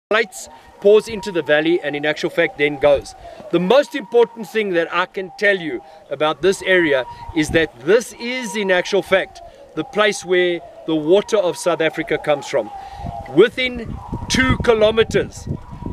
plates, pours into the valley, and in actual fact then goes. The most important thing that I can tell you about this area is that this is in actual fact the place where the water of South Africa comes from. Within 2 kilometers,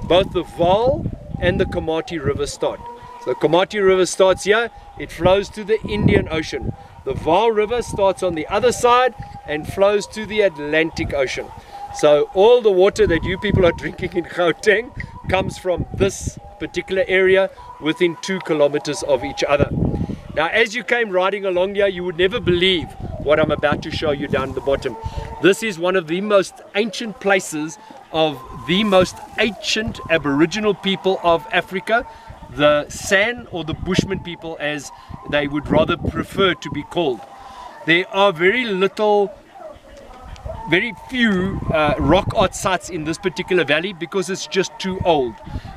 both the Vaal and the Komati River start. So the Komati River starts here, it flows to the Indian Ocean. The Vaal River starts on the other side and flows to the Atlantic Ocean. So all the water that you people are drinking in Gauteng comes from this particular area within 2 kilometers of each other. Now, as you came riding along here, you would never believe what I'm about to show you down the bottom. This is one of the most ancient places of the most ancient Aboriginal people of Africa, the San or the Bushman people as they would rather prefer to be called. There are very few rock art sites in this particular valley because it's just too old.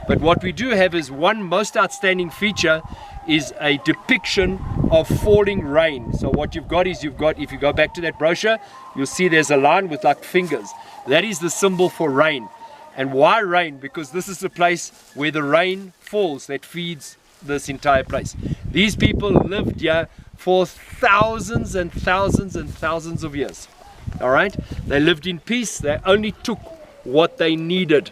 But what we do have is one most outstanding feature is a depiction of falling rain. So what you've got is if you go back to that brochure, you'll see there's a line with like fingers. That is the symbol for rain. And why rain? Because this is the place where the rain falls that feeds this entire place. These people lived here for thousands and thousands and thousands of years. All right, they lived in peace. They only took what they needed.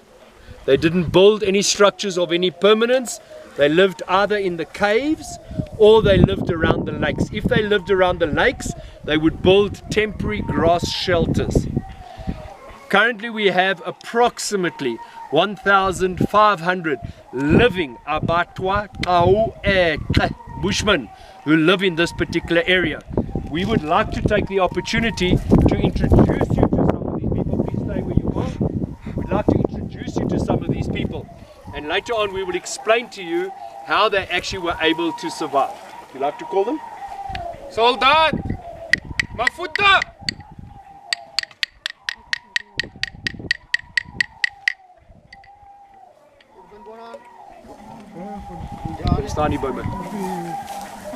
They didn't build any structures of any permanence. They lived either in the caves or they lived around the lakes. If they lived around the lakes, they would build temporary grass shelters. Currently we have approximately 1,500 living Abattoir Bushmen who live in this particular area. We would like to take the opportunity to introduce you to some of these people. Please stay where you are. We'd like to introduce you to some of these people. And later on we will explain to you how they actually were able to survive. You like to call them? Soldat! Mafuta!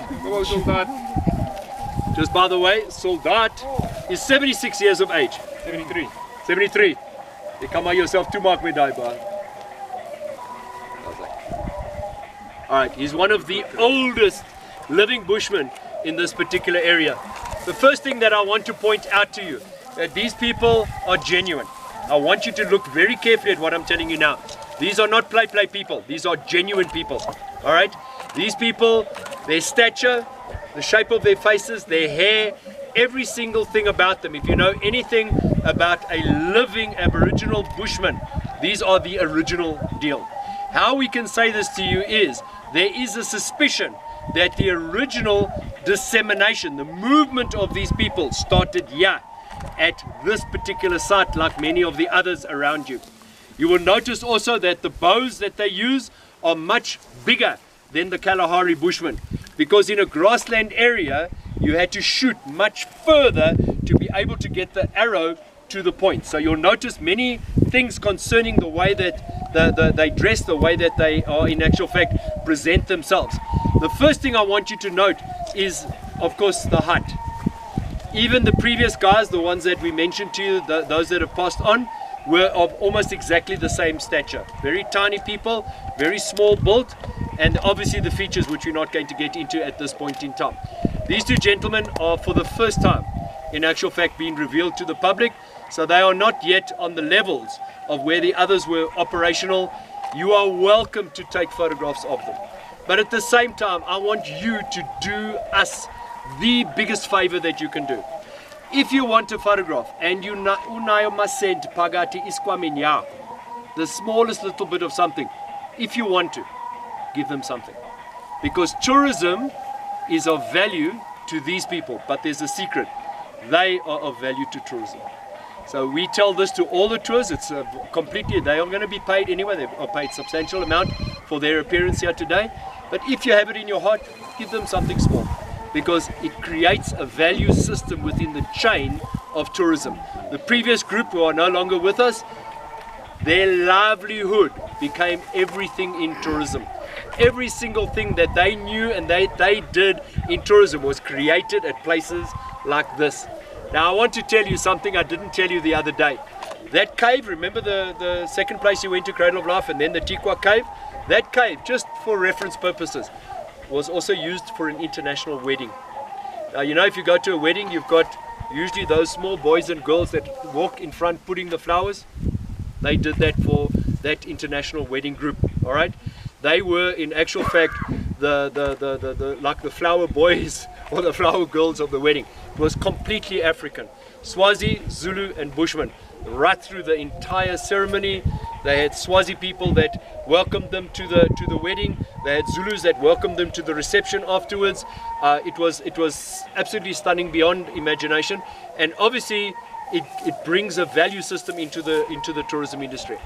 Come on, Soldat. Just by the way, Soldat is 76 years of age. 73. 73. You come by yourself to mark me die by. Alright, he's one of the oldest living Bushmen in this particular area. The first thing that I want to point out to you, that these people are genuine. I want you to look very carefully at what I'm telling you now. These are not play people, these are genuine people. Alright, these people, their stature, the shape of their faces, their hair, every single thing about them. If you know anything about a living Aboriginal Bushman, these are the original deal. How we can say this to you is, there is a suspicion that the original dissemination, the movement of these people started here at this particular site, like many of the others around you. You will notice also that the bows that they use are much bigger than the Kalahari Bushmen, because in a grassland area you had to shoot much further to be able to get the arrow to the point. So you'll notice many things concerning the way that they dress, the way that they are in actual fact present themselves. The first thing I want you to note is, of course, the height. Even the previous guys, the ones that we mentioned to you, those that have passed on, were of almost exactly the same stature. Very tiny people, very small built, and obviously the features which we're not going to get into at this point in time. These two gentlemen are for the first time in actual fact being revealed to the public, so they are not yet on the levels of where the others were operational. You are welcome to take photographs of them, but at the same time I want you to do us the biggest favor that you can do. If you want to photograph and you unayo masent pagati iskwaminya, the smallest little bit of something, if you want to, give them something, because tourism is of value to these people. But there's a secret, they are of value to tourism. So we tell this to all the tours. It's completely, they are going to be paid anyway. They are paid substantial amount for their appearance here today. But if you have it in your heart, give them something small, because it creates a value system within the chain of tourism. The previous group who are no longer with us, their livelihood became everything in tourism. Every single thing that they knew and they did in tourism was created at places like this. Now I want to tell you something I didn't tell you the other day. That cave, remember the second place you went to, Cradle of Life, and then the Tikwa cave? That cave, just for reference purposes, was also used for an international wedding. Now, you know, if you go to a wedding, you've got usually those small boys and girls that walk in front putting the flowers. They did that for that international wedding group, all right? They were, in actual fact, like the flower boys or the flower girls of the wedding. It was completely African. Swazi, Zulu, and Bushman. Right through the entire ceremony, they had Swazi people that welcomed them to the wedding. They had Zulus that welcomed them to the reception afterwards. It was absolutely stunning beyond imagination, and obviously it brings a value system into the tourism industry.